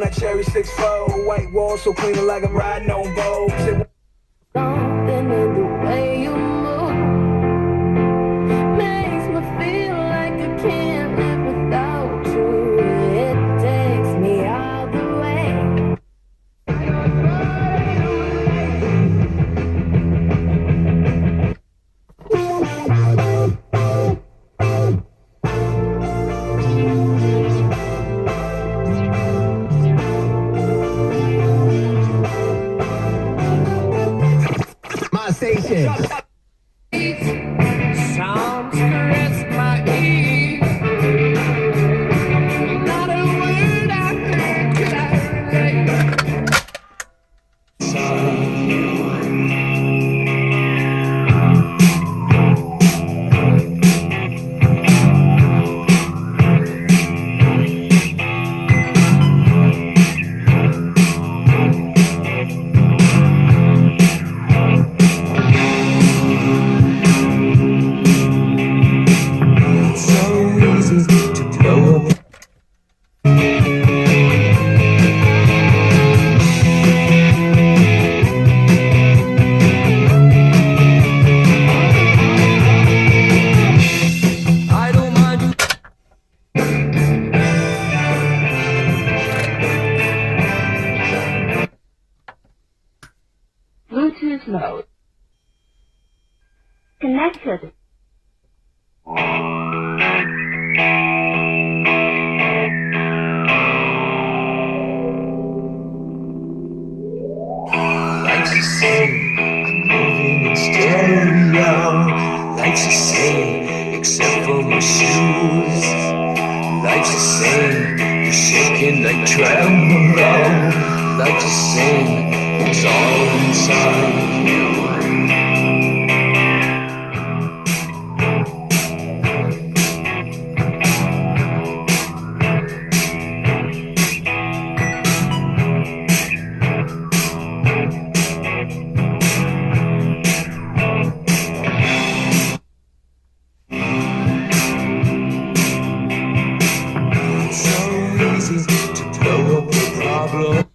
that cherry 6-4. White wall so clean like I'm riding on Vogue. Something in the way you move makes me feel like I can't live without you. It takes me all the way. My station. Sounds caress my ear. Not a word I heard could I relate. Bluetooth mode. Connected. Like to say, I'm moving in stereo. Like to say, except for my shoes. Like to say, you're shaking like tremolo. Like to say, it's all inside you. So easy to blow up a problem.